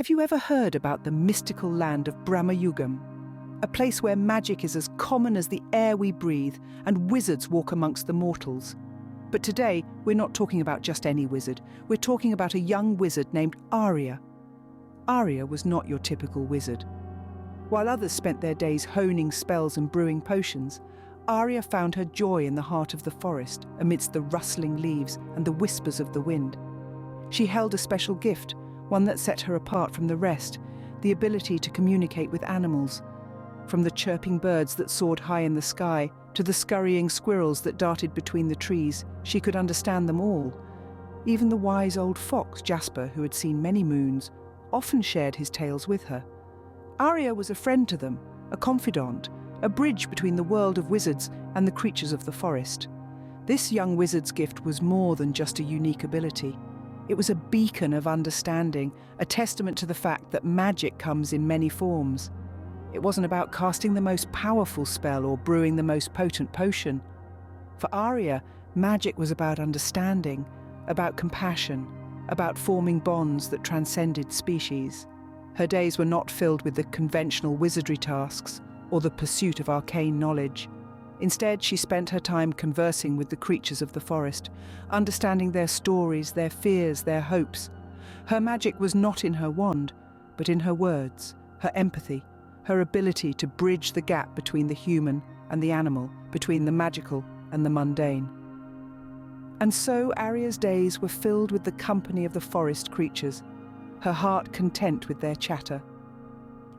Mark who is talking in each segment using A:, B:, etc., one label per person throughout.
A: Have you ever heard about the mystical land of Bramayugam? A place where magic is as common as the air we breathe and wizards walk amongst the mortals. But today, we're not talking about just any wizard. We're talking about a young wizard named Aria. Aria was not your typical wizard. While others spent their days honing spells and brewing potions, Aria found her joy in the heart of the forest, amidst the rustling leaves and the whispers of the wind. She held a special gift, one that set her apart from the rest, the ability to communicate with animals. From the chirping birds that soared high in the sky to the scurrying squirrels that darted between the trees, she could understand them all. Even the wise old fox, Jasper, who had seen many moons, often shared his tales with her. Aria was a friend to them, a confidant, a bridge between the world of wizards and the creatures of the forest. This young wizard's gift was more than just a unique ability. It was a beacon of understanding, a testament to the fact that magic comes in many forms. It wasn't about casting the most powerful spell or brewing the most potent potion. For Aria, magic was about understanding, about compassion, about forming bonds that transcended species. Her days were not filled with the conventional wizardry tasks or the pursuit of arcane knowledge. Instead, she spent her time conversing with the creatures of the forest, understanding their stories, their fears, their hopes. Her magic was not in her wand, but in her words, her empathy, her ability to bridge the gap between the human and the animal, between the magical and the mundane. And so Aria's days were filled with the company of the forest creatures, her heart content with their chatter.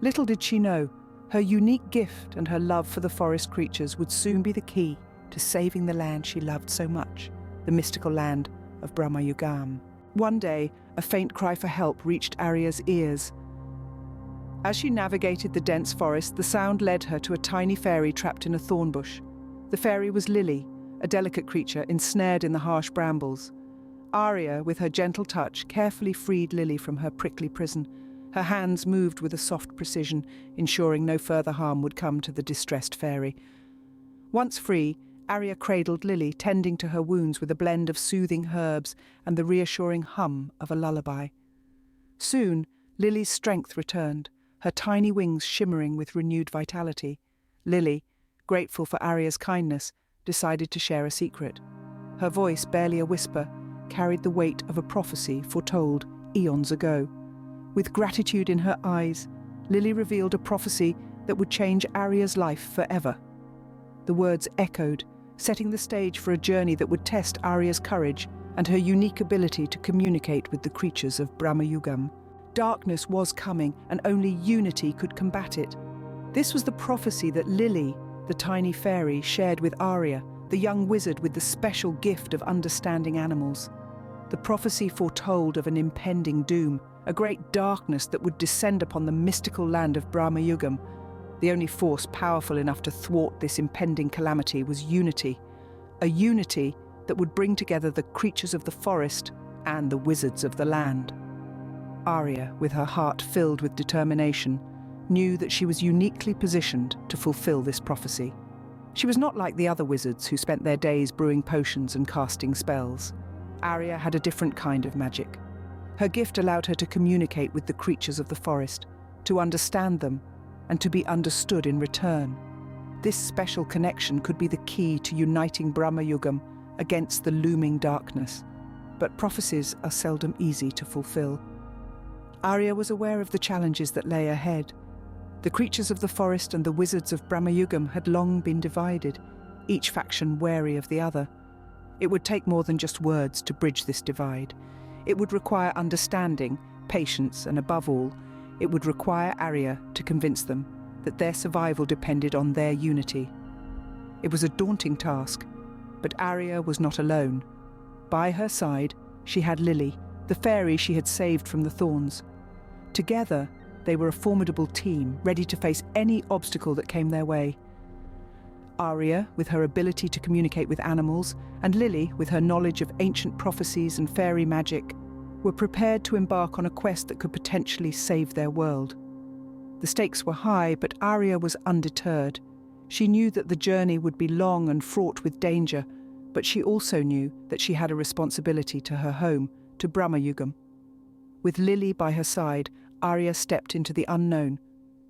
A: Little did she know, her unique gift and her love for the forest creatures would soon be the key to saving the land she loved so much, the mystical land of Bramayugam. One day, a faint cry for help reached Aria's ears. As she navigated the dense forest, the sound led her to a tiny fairy trapped in a thorn bush. The fairy was Lily, a delicate creature ensnared in the harsh brambles. Aria, with her gentle touch, carefully freed Lily from her prickly prison. Her hands moved with a soft precision, ensuring no further harm would come to the distressed fairy. Once free, Aria cradled Lily, tending to her wounds with a blend of soothing herbs and the reassuring hum of a lullaby. Soon, Lily's strength returned, her tiny wings shimmering with renewed vitality. Lily, grateful for Aria's kindness, decided to share a secret. Her voice, barely a whisper, carried the weight of a prophecy foretold eons ago. With gratitude in her eyes, Lily revealed a prophecy that would change Aria's life forever. The words echoed, setting the stage for a journey that would test Aria's courage and her unique ability to communicate with the creatures of Bramayugam. Darkness was coming, and only unity could combat it. This was the prophecy that Lily, the tiny fairy, shared with Aria, the young wizard with the special gift of understanding animals. The prophecy foretold of an impending doom, a great darkness that would descend upon the mystical land of Bramayugam. The only force powerful enough to thwart this impending calamity was unity, a unity that would bring together the creatures of the forest and the wizards of the land. Aria, with her heart filled with determination, knew that she was uniquely positioned to fulfill this prophecy. She was not like the other wizards who spent their days brewing potions and casting spells. Aria had a different kind of magic. Her gift allowed her to communicate with the creatures of the forest, to understand them, and to be understood in return. This special connection could be the key to uniting Bramayugam against the looming darkness. But prophecies are seldom easy to fulfill. Aria was aware of the challenges that lay ahead. The creatures of the forest and the wizards of Bramayugam had long been divided, each faction wary of the other. It would take more than just words to bridge this divide. It would require understanding, patience, and above all, it would require Aria to convince them that their survival depended on their unity. It was a daunting task, but Aria was not alone. By her side, she had Lily, the fairy she had saved from the thorns. Together, they were a formidable team, ready to face any obstacle that came their way. Aria, with her ability to communicate with animals, and Lily, with her knowledge of ancient prophecies and fairy magic, were prepared to embark on a quest that could potentially save their world. The stakes were high, but Aria was undeterred. She knew that the journey would be long and fraught with danger, but she also knew that she had a responsibility to her home, to Bramayugam. With Lily by her side, Aria stepped into the unknown,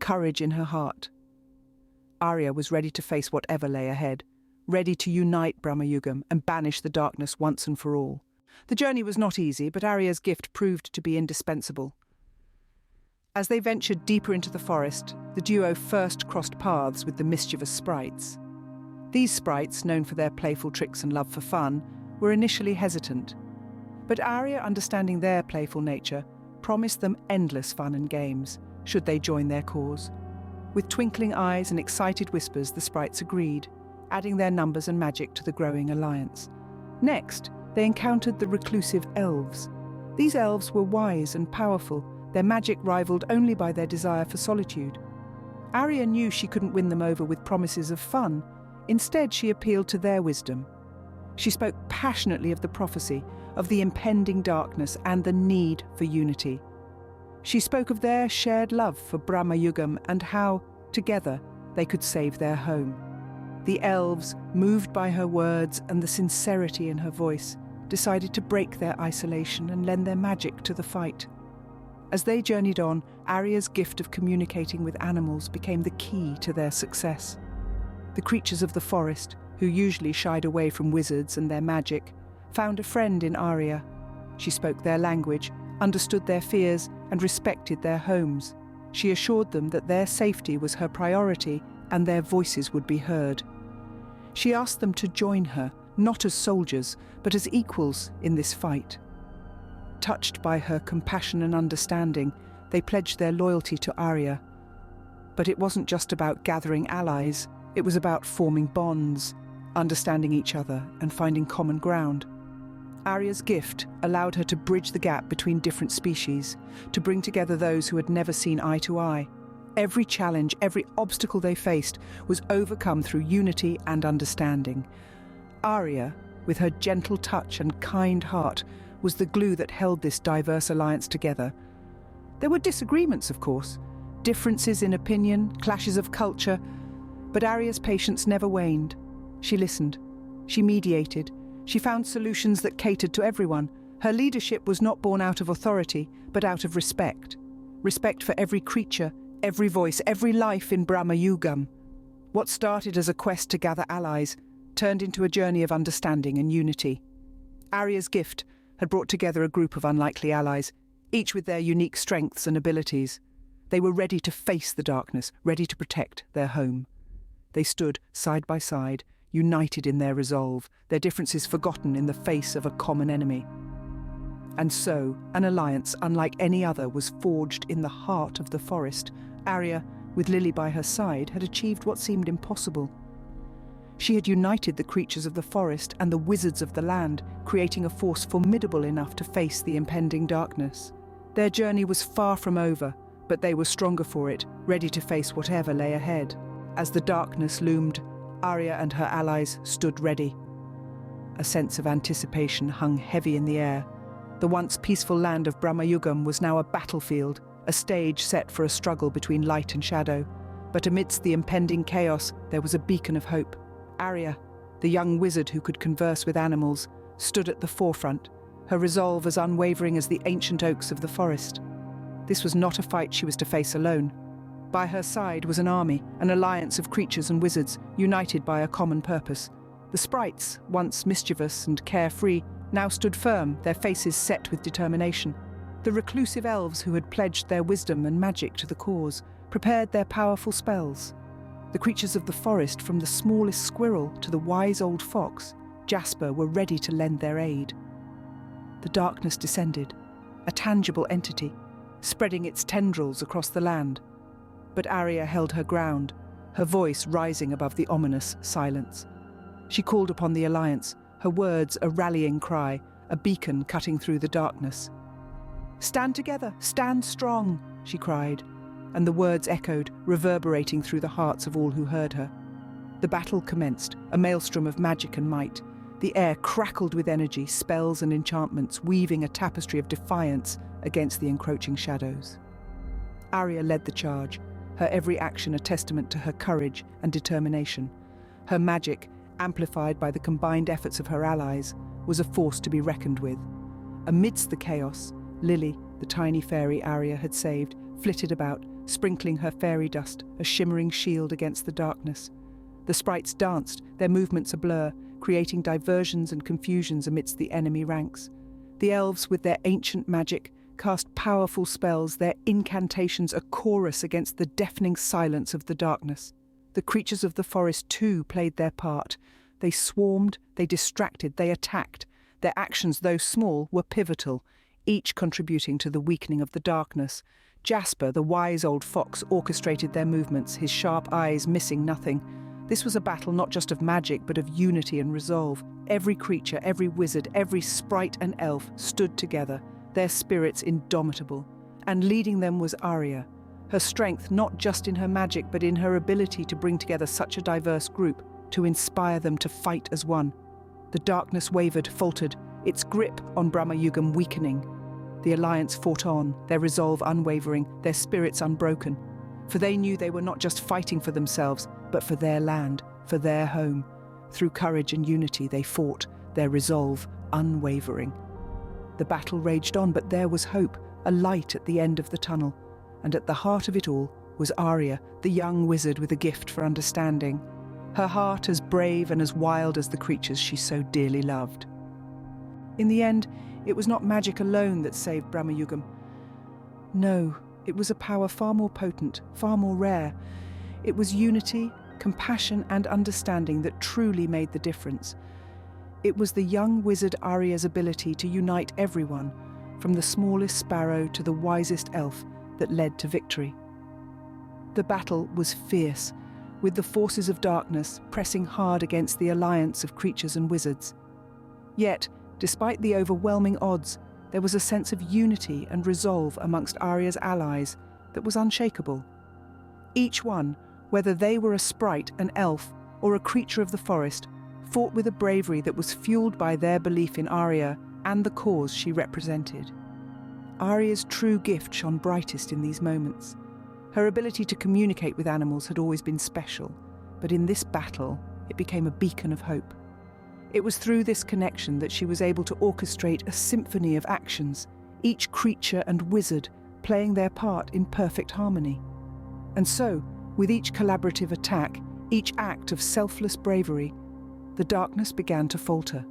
A: courage in her heart. Aria was ready to face whatever lay ahead, ready to unite Bramayugam and banish the darkness once and for all. The journey was not easy, but Aria's gift proved to be indispensable. As they ventured deeper into the forest, the duo first crossed paths with the mischievous sprites. These sprites, known for their playful tricks and love for fun, were initially hesitant. But Aria, understanding their playful nature, promised them endless fun and games, should they join their cause. With twinkling eyes and excited whispers, the sprites agreed, adding their numbers and magic to the growing alliance. Next, they encountered the reclusive elves. These elves were wise and powerful, their magic rivaled only by their desire for solitude. Aria knew she couldn't win them over with promises of fun. Instead, she appealed to their wisdom. She spoke passionately of the prophecy, of the impending darkness and the need for unity. She spoke of their shared love for Bramayugam and how, together, they could save their home. The elves, moved by her words and the sincerity in her voice, decided to break their isolation and lend their magic to the fight. As they journeyed on, Aria's gift of communicating with animals became the key to their success. The creatures of the forest, who usually shied away from wizards and their magic, found a friend in Aria. She spoke their language, understood their fears, and respected their homes. She assured them that their safety was her priority and their voices would be heard. She asked them to join her, not as soldiers, but as equals in this fight. Touched by her compassion and understanding, they pledged their loyalty to Aria. But it wasn't just about gathering allies, it was about forming bonds, understanding each other and finding common ground. Aria's gift allowed her to bridge the gap between different species, to bring together those who had never seen eye to eye. Every challenge, every obstacle they faced was overcome through unity and understanding. Aria, with her gentle touch and kind heart, was the glue that held this diverse alliance together. There were disagreements, of course, differences in opinion, clashes of culture, but Aria's patience never waned. She listened, she mediated, she found solutions that catered to everyone. Her leadership was not born out of authority, but out of respect. Respect for every creature, every voice, every life in Bramayugam. What started as a quest to gather allies turned into a journey of understanding and unity. Aria's gift had brought together a group of unlikely allies, each with their unique strengths and abilities. They were ready to face the darkness, ready to protect their home. They stood side by side, united in their resolve, their differences forgotten in the face of a common enemy. And so, an alliance unlike any other was forged in the heart of the forest. Aria, with Lily by her side, had achieved what seemed impossible. She had united the creatures of the forest and the wizards of the land, creating a force formidable enough to face the impending darkness. Their journey was far from over, but they were stronger for it, ready to face whatever lay ahead. As the darkness loomed, Aria and her allies stood ready. A sense of anticipation hung heavy in the air. The once peaceful land of Bramayugam was now a battlefield, a stage set for a struggle between light and shadow. But amidst the impending chaos, there was a beacon of hope. Aria, the young wizard who could converse with animals, stood at the forefront, her resolve as unwavering as the ancient oaks of the forest. This was not a fight she was to face alone. By her side was an army, an alliance of creatures and wizards, united by a common purpose. The sprites, once mischievous and carefree, now stood firm, their faces set with determination. The reclusive elves who had pledged their wisdom and magic to the cause, prepared their powerful spells. The creatures of the forest, from the smallest squirrel to the wise old fox, Jasper, were ready to lend their aid. The darkness descended, a tangible entity, spreading its tendrils across the land. But Aria held her ground, her voice rising above the ominous silence. She called upon the alliance, her words a rallying cry, a beacon cutting through the darkness. "Stand together, stand strong," she cried, and the words echoed, reverberating through the hearts of all who heard her. The battle commenced, a maelstrom of magic and might. The air crackled with energy, spells and enchantments, weaving a tapestry of defiance against the encroaching shadows. Aria led the charge, her every action a testament to her courage and determination. Her magic, amplified by the combined efforts of her allies, was a force to be reckoned with. Amidst the chaos, Lily, the tiny fairy Aria had saved, flitted about, sprinkling her fairy dust, a shimmering shield against the darkness. The sprites danced, their movements a blur, creating diversions and confusions amidst the enemy ranks. The elves, with their ancient magic, cast powerful spells, their incantations a chorus against the deafening silence of the darkness. The creatures of the forest too played their part. They swarmed, they distracted, they attacked. Their actions, though small, were pivotal, each contributing to the weakening of the darkness. Jasper, the wise old fox, orchestrated their movements, his sharp eyes missing nothing. This was a battle not just of magic, but of unity and resolve. Every creature, every wizard, every sprite and elf stood together, their spirits indomitable. And leading them was Aria, her strength not just in her magic, but in her ability to bring together such a diverse group, to inspire them to fight as one. The darkness wavered, faltered, its grip on Bramayugam weakening. The alliance fought on, their resolve unwavering, their spirits unbroken. For they knew they were not just fighting for themselves, but for their land, for their home. Through courage and unity they fought, their resolve unwavering. The battle raged on, but there was hope, a light at the end of the tunnel. And at the heart of it all was Aria, the young wizard with a gift for understanding. Her heart as brave and as wild as the creatures she so dearly loved. In the end, it was not magic alone that saved Bramayugam. No, it was a power far more potent, far more rare. It was unity, compassion and understanding that truly made the difference. It was the young wizard Aria's ability to unite everyone, from the smallest sparrow to the wisest elf, that led to victory. The battle was fierce, with the forces of darkness pressing hard against the alliance of creatures and wizards. Yet, despite the overwhelming odds, there was a sense of unity and resolve amongst Aria's allies that was unshakable. Each one, whether they were a sprite, an elf, or a creature of the forest, fought with a bravery that was fueled by their belief in Aria and the cause she represented. Aria's true gift shone brightest in these moments. Her ability to communicate with animals had always been special, but in this battle, it became a beacon of hope. It was through this connection that she was able to orchestrate a symphony of actions, each creature and wizard playing their part in perfect harmony. And so, with each collaborative attack, each act of selfless bravery, the darkness began to falter.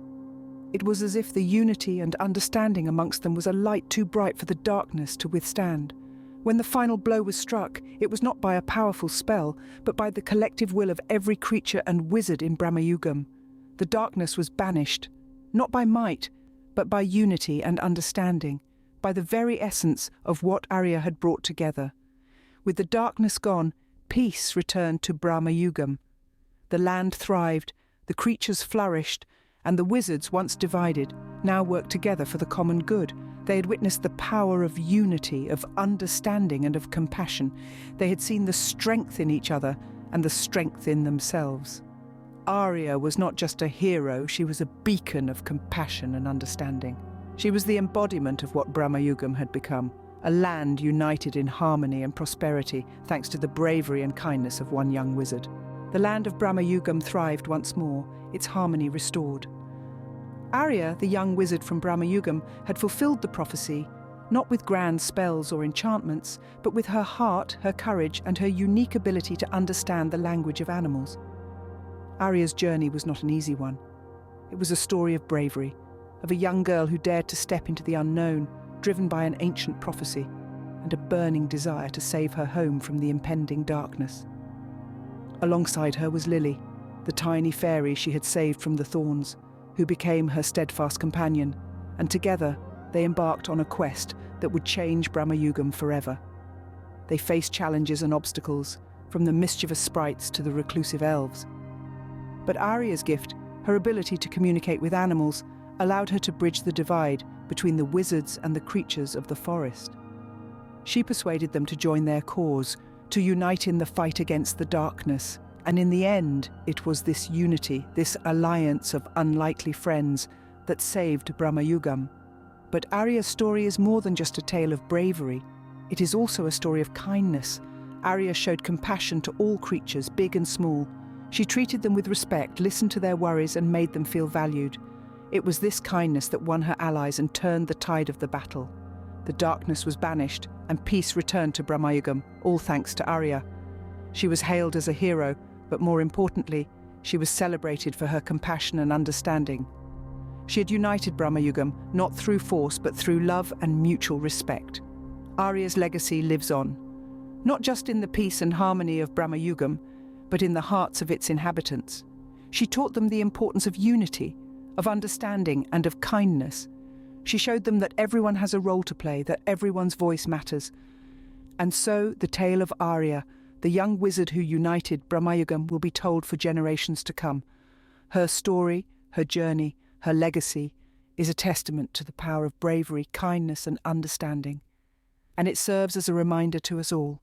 A: It was as if the unity and understanding amongst them was a light too bright for the darkness to withstand. When the final blow was struck, it was not by a powerful spell, but by the collective will of every creature and wizard in Bramayugam. The darkness was banished, not by might, but by unity and understanding, by the very essence of what Aria had brought together. With the darkness gone, peace returned to Bramayugam. The land thrived, the creatures flourished, and the wizards, once divided, now worked together for the common good. They had witnessed the power of unity, of understanding and of compassion. They had seen the strength in each other and the strength in themselves. Aria was not just a hero, she was a beacon of compassion and understanding. She was the embodiment of what Bramayugam had become, a land united in harmony and prosperity thanks to the bravery and kindness of one young wizard. The land of Bramayugam thrived once more, its harmony restored. Aria, the young wizard from Bramayugam, had fulfilled the prophecy, not with grand spells or enchantments, but with her heart, her courage, and her unique ability to understand the language of animals. Aria's journey was not an easy one. It was a story of bravery, of a young girl who dared to step into the unknown, driven by an ancient prophecy, and a burning desire to save her home from the impending darkness. Alongside her was Lily, the tiny fairy she had saved from the thorns, who became her steadfast companion, and together they embarked on a quest that would change Bramayugam forever. They faced challenges and obstacles, from the mischievous sprites to the reclusive elves. But Aria's gift, her ability to communicate with animals, allowed her to bridge the divide between the wizards and the creatures of the forest. She persuaded them to join their cause, to unite in the fight against the darkness. And in the end, it was this unity, this alliance of unlikely friends, that saved Bramayugam. But Aria's story is more than just a tale of bravery. It is also a story of kindness. Aria showed compassion to all creatures, big and small. She treated them with respect, listened to their worries, and made them feel valued. It was this kindness that won her allies and turned the tide of the battle. The darkness was banished and peace returned to Bramayugam, all thanks to Aria. She was hailed as a hero, but more importantly, she was celebrated for her compassion and understanding. She had united Bramayugam not through force but through love and mutual respect. Aria's legacy lives on, not just in the peace and harmony of Bramayugam, but in the hearts of its inhabitants. She taught them the importance of unity, of understanding and of kindness. She showed them that everyone has a role to play, that everyone's voice matters. And so the tale of Aria, the young wizard who united Bramayugam, will be told for generations to come. Her story, her journey, her legacy is a testament to the power of bravery, kindness and understanding. And it serves as a reminder to us all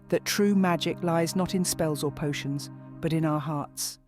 A: that true magic lies not in spells or potions, but in our hearts.